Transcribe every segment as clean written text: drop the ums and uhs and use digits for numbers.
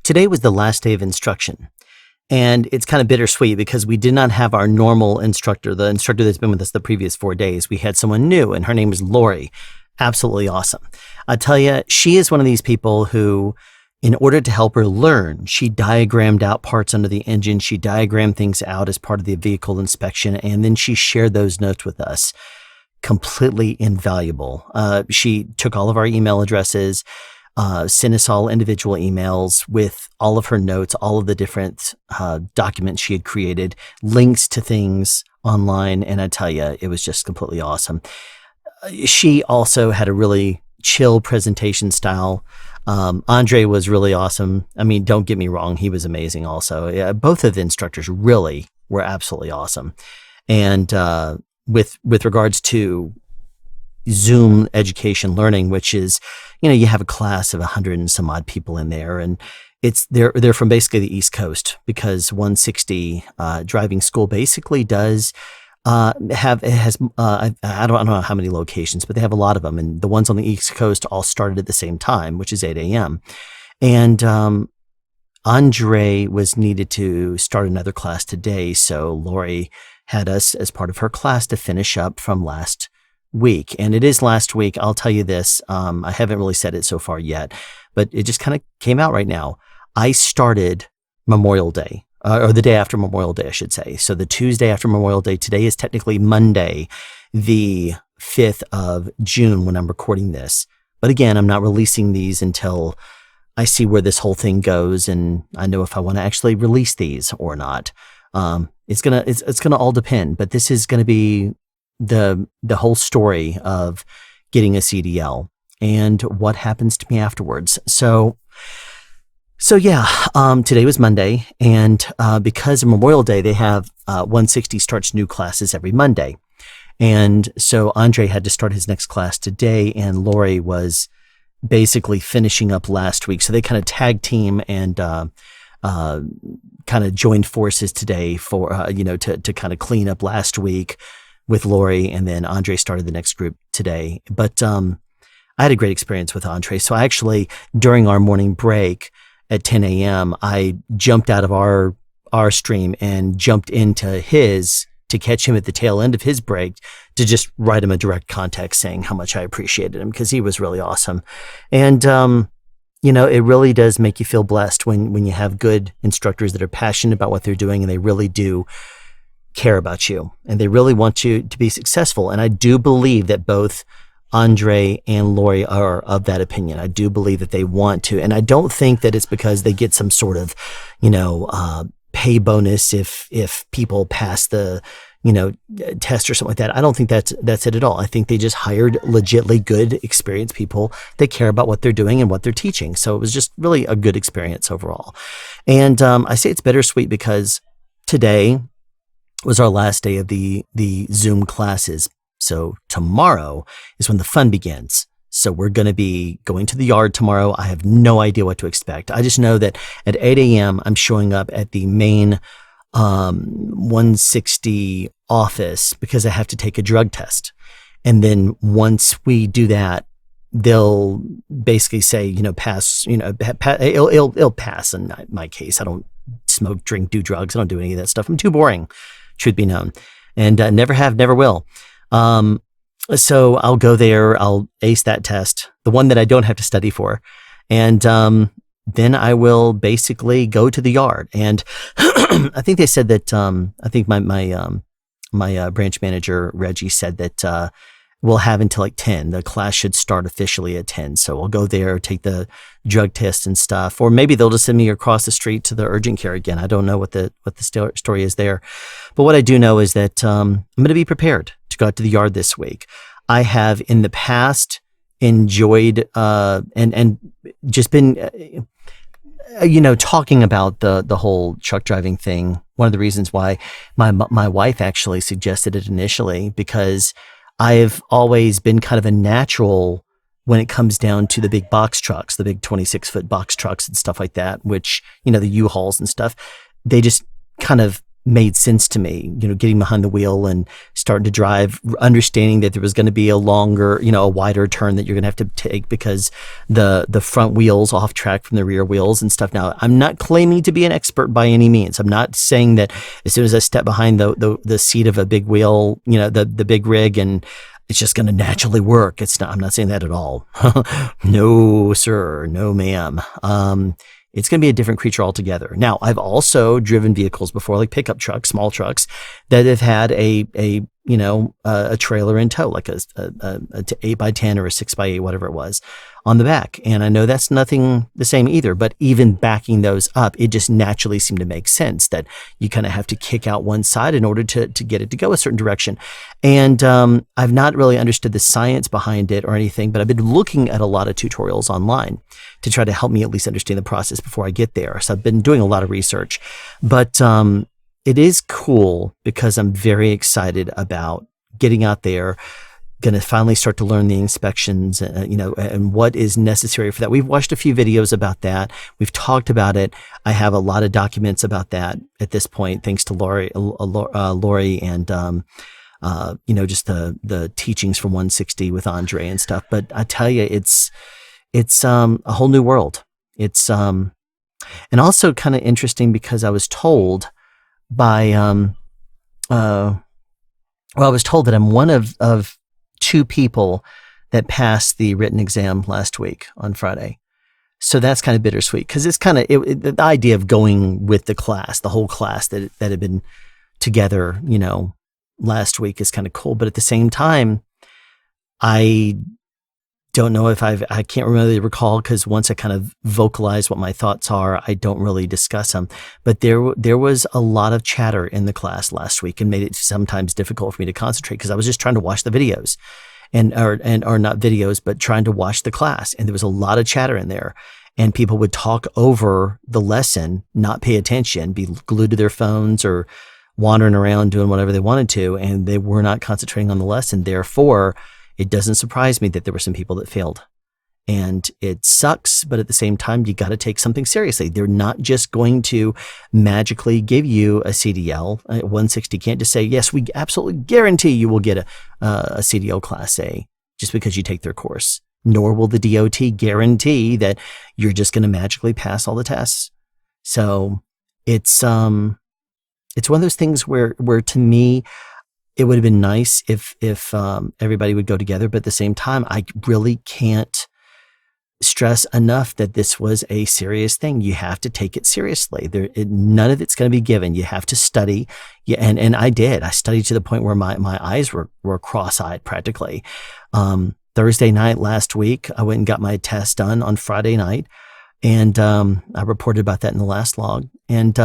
today was the last day of instruction. And it's kind of bittersweet because we did not have our normal instructor, the instructor that's been with us the previous 4 days. We had someone new, and her name is Lori. Absolutely awesome. I tell you, she is one of these people who, in order to help her learn, she diagrammed out parts under the engine. She diagrammed things out as part of the vehicle inspection, and then she shared those notes with us. Completely invaluable. She took all of our email addresses, sent us all individual emails with all of her notes, all of the different documents she had created, links to things online, and I tell you, it was just completely awesome. She also had a really chill presentation style. Andre was really awesome. I mean, don't get me wrong, he was amazing also. Yeah, both of the instructors really were absolutely awesome. And with regards to Zoom education learning, which is, you have a class of 100 and some odd people in there, and they're from basically the East Coast, because 160 driving school basically does I don't know how many locations, but they have a lot of them, and the ones on the East Coast all started at the same time, which is 8 a.m. And Andre was needed to start another class today, so Lori had us as part of her class to finish up from last week. And it is last week. I'll tell you this. I haven't really said it so far yet, but it just kind of came out right now. I started Memorial Day, or the day after Memorial Day, I should say. So the Tuesday after Memorial Day. Today is technically Monday, the 5th of June when I'm recording this. But again, I'm not releasing these until I see where this whole thing goes, and I know if I want to actually release these or not. It's gonna all depend, but this is gonna be the whole story of getting a CDL and what happens to me afterwards. So yeah, today was Monday, and because of Memorial Day, they have 160 starts new classes every Monday. And so Andre had to start his next class today, and Lori was basically finishing up last week. So they kind of tag team and kind of joined forces today for, to kind of clean up last week with Lori, and then Andre started the next group today. But I had a great experience with Andre. So I actually, during our morning break at 10 a.m., I jumped out of our stream and jumped into his to catch him at the tail end of his break to just write him a direct contact saying how much I appreciated him, because he was really awesome. And, it really does make you feel blessed when you have good instructors that are passionate about what they're doing, and they really do care about you, and they really want you to be successful. And I do believe that both Andre and Lori are of that opinion. I do believe that they want to, and I don't think that it's because they get some sort of, pay bonus if people pass the, test or something like that. I don't think that's it at all. I think they just hired legitly good, experienced people that care about what they're doing and what they're teaching. So it was just really a good experience overall. And I say it's bittersweet because today was our last day of the Zoom classes. So tomorrow is when the fun begins. So we're going to be going to the yard tomorrow. I have no idea what to expect. I just know that at 8 a.m., I'm showing up at the main 160 office because I have to take a drug test. And then once we do that, they'll basically say, pass, it'll pass in my case. I don't smoke, drink, do drugs. I don't do any of that stuff. I'm too boring, truth be known, and never have, never will. So I'll go there, I'll ace that test, the one that I don't have to study for. And, then I will basically go to the yard. And I think they said that, I think my branch manager, Reggie, said that, we'll have until like 10. The class should start officially at 10. So I'll go there, take the drug test and stuff, or maybe they'll just send me across the street to the urgent care again. I don't know what the story is there. But what I do know is that, I'm going to be prepared to go out to the yard this week. I have in the past enjoyed, and just been, talking about the whole truck driving thing. One of the reasons why my wife actually suggested it initially, because I've always been kind of a natural when it comes down to the big box trucks, the big 26-foot box trucks and stuff like that, which, the U-Hauls and stuff, they just kind of made sense to me, getting behind the wheel and starting to drive, understanding that there was going to be a longer, a wider turn that you're going to have to take because the front wheels off track from the rear wheels and stuff. Now, I'm not claiming to be an expert by any means. I'm not saying that as soon as I step behind the seat of a big wheel, the big rig, and it's just going to naturally work. I'm not saying that at all. No, sir. No, ma'am. It's going to be a different creature altogether. Now, I've also driven vehicles before, like pickup trucks, small trucks, that have had a trailer in tow, like a 8x10 or a 6x8, whatever it was, on the back. And I know that's nothing the same either, but even backing those up, it just naturally seemed to make sense that you kind of have to kick out one side in order to get it to go a certain direction. And I've not really understood the science behind it or anything, but I've been looking at a lot of tutorials online to try to help me at least understand the process before I get there. So I've been doing a lot of research, but it is cool because I'm very excited about getting out there, going to finally start to learn the inspections, and what is necessary for that. We've watched a few videos about that. We've talked about it. I have a lot of documents about that at this point, thanks to Lori and, just the teachings from 160 with Andre and stuff. But I tell you, it's a whole new world. It's, and also kind of interesting because I was told by, I was told that I'm one of two people that passed the written exam last week on Friday. So that's kind of bittersweet because it's kind of the idea of going with the class, the whole class that had been together, last week is kind of cool. But at the same time, I don't know if I can't really recall because once I kind of vocalize what my thoughts are, I don't really discuss them. But there was a lot of chatter in the class last week and made it sometimes difficult for me to concentrate because I was just trying to watch the videos or not videos, but trying to watch the class. And there was a lot of chatter in there and people would talk over the lesson, not pay attention, be glued to their phones or wandering around doing whatever they wanted to. And they were not concentrating on the lesson. Therefore, it doesn't surprise me that there were some people that failed. And it sucks, but at the same time, you got to take something seriously. They're not just going to magically give you a CDL. 160 can't just say, yes, we absolutely guarantee you will get a CDL Class A just because you take their course. Nor will the DOT guarantee that you're just going to magically pass all the tests. So it's one of those things where to me, it would have been nice if everybody would go together, but at the same time, I really can't stress enough that this was a serious thing. You have to take it seriously. None of it's going to be given. You have to study. And I did. I studied to the point where my eyes were cross-eyed practically. Thursday night last week, I went and got my test done on Friday night, and I reported about that in the last log. And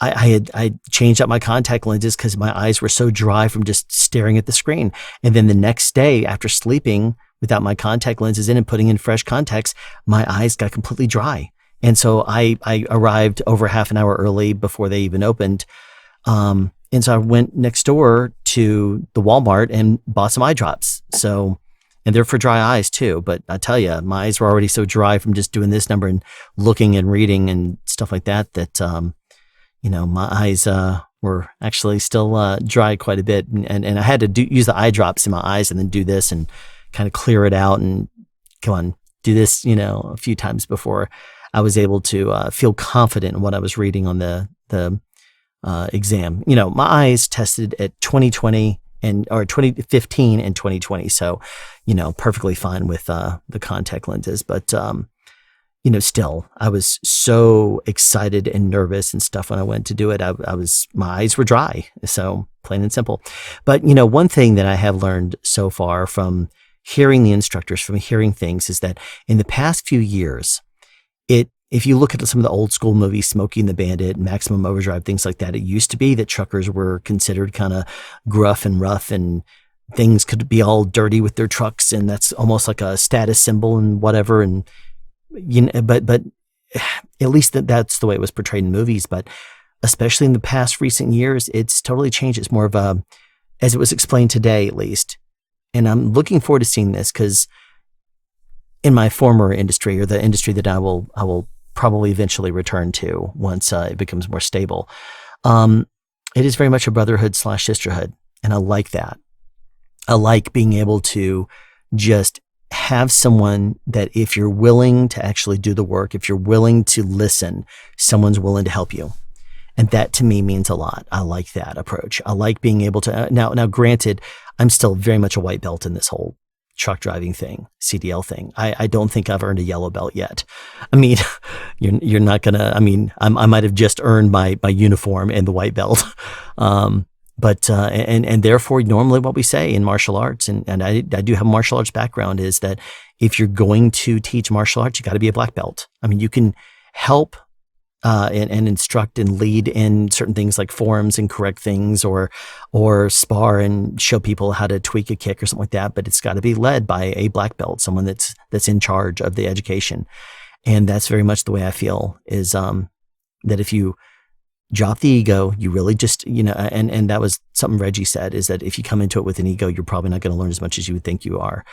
I changed out my contact lenses because my eyes were so dry from just staring at the screen. And then the next day, after sleeping without my contact lenses in and putting in fresh contacts, my eyes got completely dry. And so I arrived over half an hour early before they even opened. And so I went next door to the Walmart and bought some eye drops. And they're for dry eyes too. But I tell you, my eyes were already so dry from just doing this number and looking and reading and stuff like that, my eyes were actually still dry quite a bit. And I had to use the eye drops in my eyes and then do this and kind of clear it out and do this, a few times before I was able to feel confident in what I was reading on the exam. My eyes tested at 2020 or 2015 and 2020. So, perfectly fine with the contact lenses. But still, I was so excited and nervous and stuff when I went to do it. My eyes were dry. So plain and simple. But, one thing that I have learned so far from hearing the instructors, from hearing things, is that in the past few years, if you look at some of the old school movies, Smokey and the Bandit, Maximum Overdrive, things like that, it used to be that truckers were considered kind of gruff and rough and things could be all dirty with their trucks. And that's almost like a status symbol and whatever. And, but at least that's the way it was portrayed in movies. But especially in the past recent years, it's totally changed. It's more of as it was explained today, at least. And I'm looking forward to seeing this because in my former industry, or the industry that I will probably eventually return to once it becomes more stable, Um, it is very much a brotherhood / sisterhood. And I like that. I like being able to just have someone that if you're willing to actually do the work, if you're willing to listen, someone's willing to help you. And that to me means a lot. I like that approach. I like being able to, now granted, I'm still very much a white belt in this whole truck driving thing, CDL thing. I don't think I've earned a yellow belt yet. I mean, you're not gonna, I mean, I might have just earned my uniform and the white belt. And therefore normally what we say in martial arts, and I do have a martial arts background, is that if you're going to teach martial arts, you got to be a black belt. I mean, you can help and instruct and lead in certain things like forms and correct things, or spar and show people how to tweak a kick or something like that. But it's got to be led by a black belt, someone that's in charge of the education. And that's very much the way I feel, is that if you drop the ego, you really just, and that was something Reggie said, is that if you come into it with an ego, you're probably not going to learn as much as you would think you are.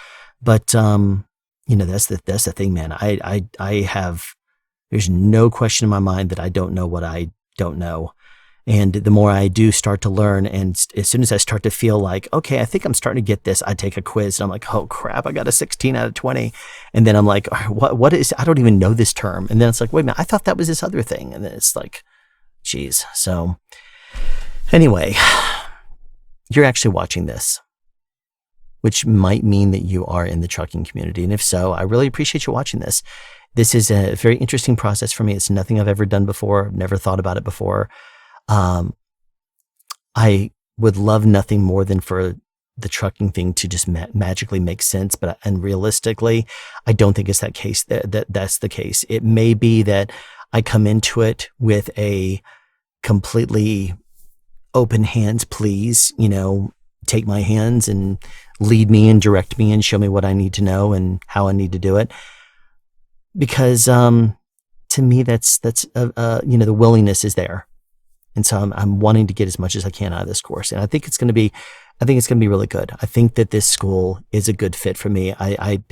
But that's the thing, man. I have. There's no question in my mind that I don't know what I don't know. And the more I do start to learn, and as soon as I start to feel like, okay, I think I'm starting to get this, I take a quiz and I'm like, oh crap, I got a 16 out of 20. And then I'm like, what is, I don't even know this term. And then it's like, wait a minute, I thought that was this other thing. And then it's like, geez. So anyway, you're actually watching this, which might mean that you are in the trucking community. And if so, I really appreciate you watching this. This is a very interesting process for me. It's nothing I've ever done before. I've never thought about it before. I would love nothing more than for the trucking thing to just magically make sense. And realistically, I don't think it's that case. That's the case. It may be that I come into it with a completely open hands, please, take my hands and lead me and direct me and show me what I need to know and how I need to do it. Because to me, that's the willingness is there, and so I'm wanting to get as much as I can out of this course, and I think it's going to be really good. I think that this school is a good fit for me. I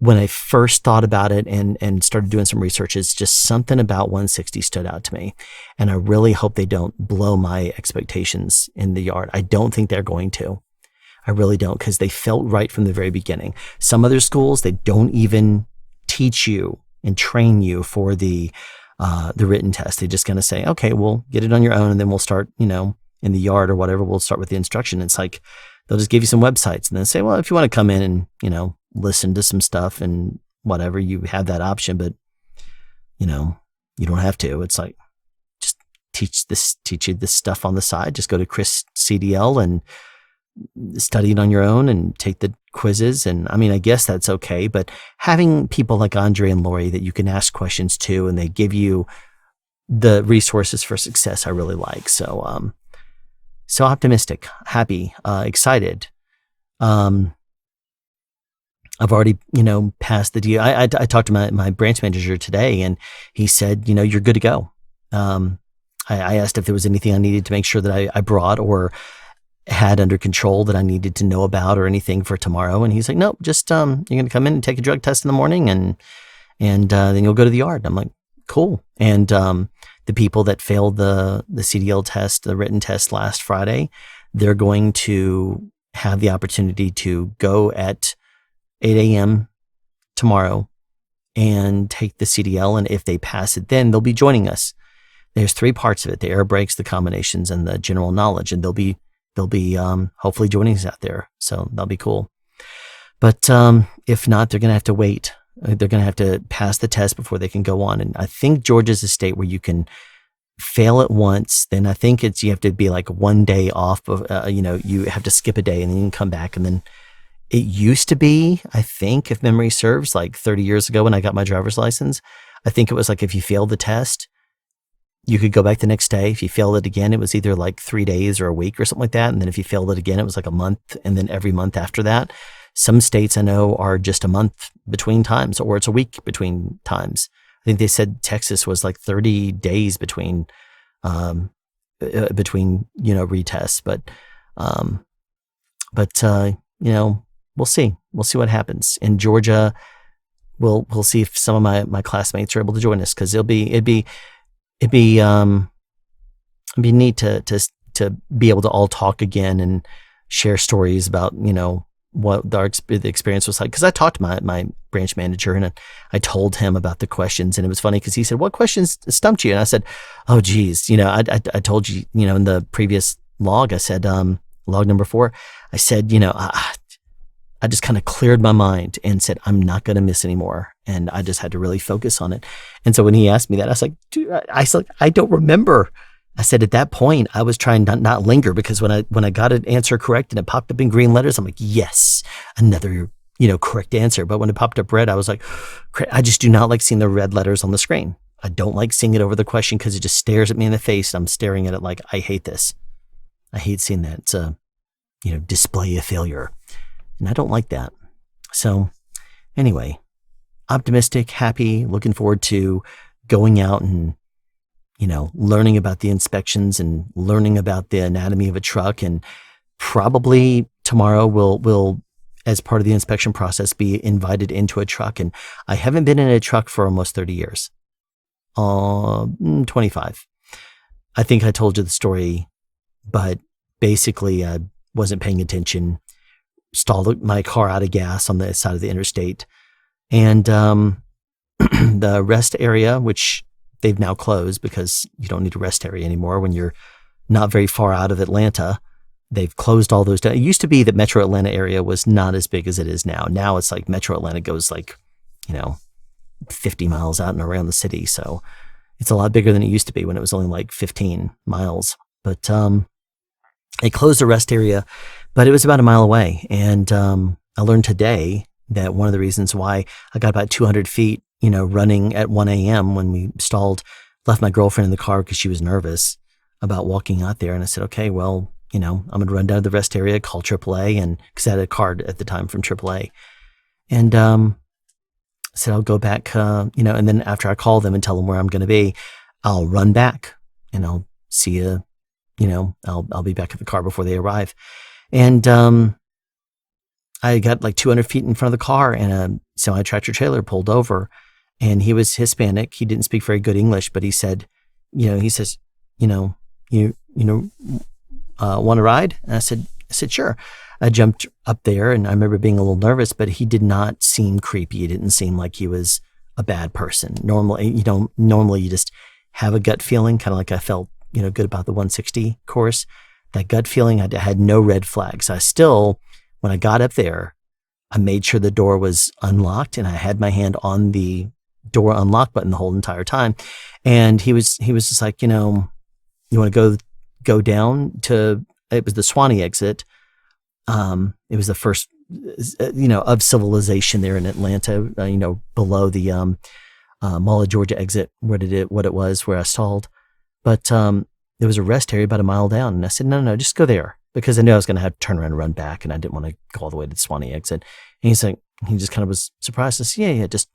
when I first thought about it and started doing some research, it's just something about 160 stood out to me, and I really hope they don't blow my expectations in the yard. I don't think they're going to. I really don't, because they felt right from the very beginning. Some other schools, they don't even teach you and train you for the written test. They just kind of say, okay, we'll get it on your own, and then we'll start, in the yard or whatever, we'll start with the instruction. It's like, they'll just give you some websites and then say, well, if you want to come in and, listen to some stuff and whatever, you have that option, but, you don't have to. It's like, just teach you this stuff on the side. Just go to Chris CDL and study it on your own and take the quizzes. And I mean, I guess that's okay, but having people like Andre and Lori that you can ask questions to, and they give you the resources for success, I really like. So, so optimistic, happy, excited. I've already, passed the deal. I talked to my branch manager today, and he said, you're good to go. I asked if there was anything I needed to make sure that I brought or had under control that I needed to know about or anything for tomorrow. And he's like, nope, just, you're going to come in and take a drug test in the morning, and then you'll go to the yard. I'm like, cool. And, the people that failed the CDL test, the written test last Friday, they're going to have the opportunity to go at 8 a.m. tomorrow and take the CDL. And if they pass it, then they'll be joining us. There's 3 parts of it: the air brakes, the combinations, and the general knowledge. And they'll be hopefully joining us out there. So that'll be cool. But if not, they're going to have to wait. They're going to have to pass the test before they can go on. And I think Georgia's a state where you can fail it once. Then I think you have to be like 1 day off. You have to skip a day and then you can come back. And then it used to be, I think, if memory serves, like 30 years ago when I got my driver's license, I think it was like if you failed the test, you could go back the next day. If you failed it again, it was either like 3 days or a week or something like that. And then if you failed it again, it was like a month. And then every month after that. Some states I know are just a month between times, or it's a week between times. I think they said Texas was like 30 days between retests. But we'll see. We'll see what happens. In Georgia, we'll see if some of my classmates are able to join us, because it'd be It'd be neat to be able to all talk again and share stories about, what the experience was like. Because I talked to my branch manager and I told him about the questions, and it was funny because he said, "What questions stumped you?" And I said, "Oh, geez, I told you, in the previous log, I said, log number 4, I said, I just kind of cleared my mind and said, I'm not going to miss anymore. And I just had to really focus on it. And so when he asked me that, I was like, dude, I don't remember. I said, at that point, I was trying to not linger, because when I got an answer correct and it popped up in green letters, I'm like, yes, another, correct answer. But when it popped up red, I was like, I just do not like seeing the red letters on the screen. I don't like seeing it over the question because it just stares at me in the face. And I'm staring at it like, I hate this. I hate seeing that. It's a, display of failure. And I don't like that. So anyway, optimistic, happy, looking forward to going out and, learning about the inspections and learning about the anatomy of a truck. And probably tomorrow we'll, as part of the inspection process, be invited into a truck. And I haven't been in a truck for almost 30 years. 25. I think I told you the story, but basically I wasn't paying attention, stalled my car out of gas on the side of the interstate. And the rest area, which they've now closed because you don't need a rest area anymore when you're not very far out of Atlanta. They've closed all those down. It used to be that Metro Atlanta area was not as big as it is now. Now it's like Metro Atlanta goes 50 miles out and around the city. So it's a lot bigger than it used to be when it was only like 15 miles. But they closed the rest area, but it was about a mile away. And I learned today that one of the reasons why I got about 200 feet, running at 1 a.m. when we stalled, left my girlfriend in the car because she was nervous about walking out there. And I said, okay, well, I'm going to run down to the rest area, call AAA, and because I had a card at the time from AAA. And I said, I'll go back, and then after I call them and tell them where I'm going to be, I'll run back and I'll see you, I'll be back at the car before they arrive. And I got like 200 feet in front of the car, and a semi-tractor trailer pulled over, and he was Hispanic. He didn't speak very good English, but he said, you want to ride? And I said, sure. I jumped up there, and I remember being a little nervous, but he did not seem creepy. He didn't seem like he was a bad person. Normally you just have a gut feeling, kind of like I felt, good about the 160 course. That gut feeling, I had no red flags. I still, when I got up there, I made sure the door was unlocked, and I had my hand on the door unlock button the whole entire time. And he was just like, you want to go down to, it was the Swanee exit. It was the first, of civilization there in Atlanta, below the Mall of Georgia exit, what it was where I stalled. But there was a rest area about a mile down. And I said, no, just go there, because I knew I was going to have to turn around and run back, and I didn't want to go all the way to the Swanee exit. And he's like, he just kind of was surprised. I said, yeah, just,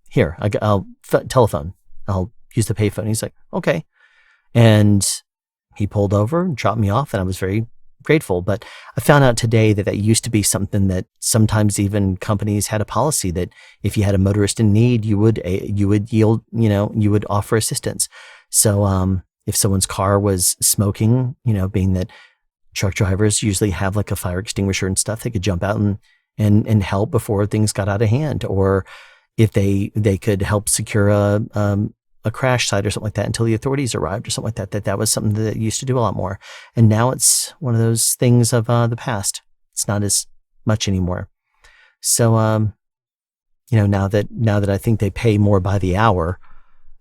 here, I'll telephone. I'll use the payphone. He's like, okay. And he pulled over and dropped me off, and I was very grateful. But I found out today that used to be something that sometimes even companies had a policy that if you had a motorist in need, you would yield, you would offer assistance. So if someone's car was smoking, being that truck drivers usually have like a fire extinguisher and stuff, they could jump out and help before things got out of hand. Or if they could help secure a crash site or something like that until the authorities arrived or something like that, that was something that used to do a lot more. And now it's one of those things of the past. It's not as much anymore. So, now that I think they pay more by the hour,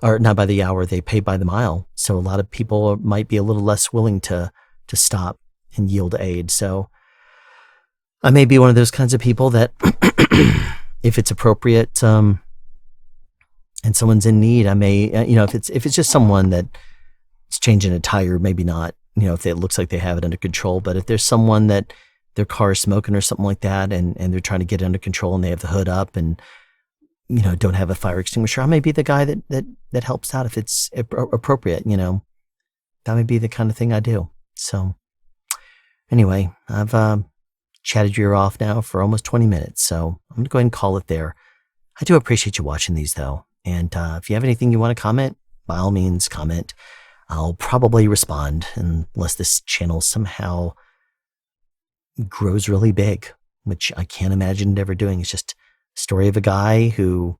or not by the hour, they pay by the mile. So a lot of people might be a little less willing to stop and yield aid. So I may be one of those kinds of people that if it's appropriate, and someone's in need, I may, if it's just someone that's changing a tire, maybe not, if it looks like they have it under control. But if there's someone that their car is smoking or something like that, and they're trying to get it under control, and they have the hood up and, don't have a fire extinguisher, I may be the guy that helps out if it's appropriate, that may be the kind of thing I do. So anyway, I've chatted your ear off now for almost 20 minutes. So I'm going to go ahead and call it there. I do appreciate you watching these though. And if you have anything you want to comment, by all means, comment. I'll probably respond unless this channel somehow grows really big, which I can't imagine it ever doing. It's just a story of a guy who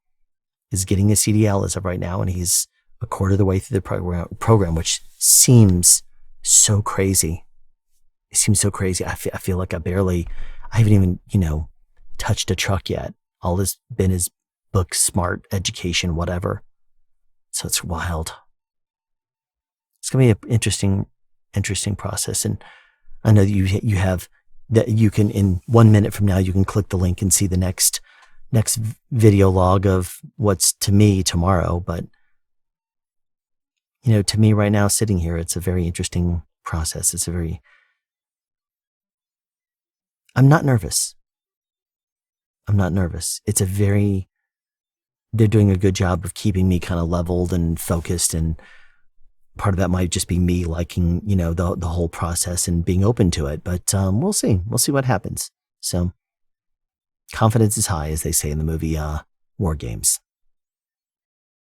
is getting a CDL as of right now, and he's a quarter of the way through the program, which seems so crazy. It seems so crazy. I feel like I haven't even, touched a truck yet. All has been is book smart education, whatever. So it's wild. It's going to be an interesting process. And I know that you have that you can, in 1 minute from now, you can click the link and see the next video log of what's to me tomorrow. But, to me right now, sitting here, it's a very interesting process. I'm not nervous. They're doing a good job of keeping me kind of leveled and focused, and part of that might just be me liking, the whole process and being open to it. But we'll see what happens. So confidence is high, as they say in the movie War Games.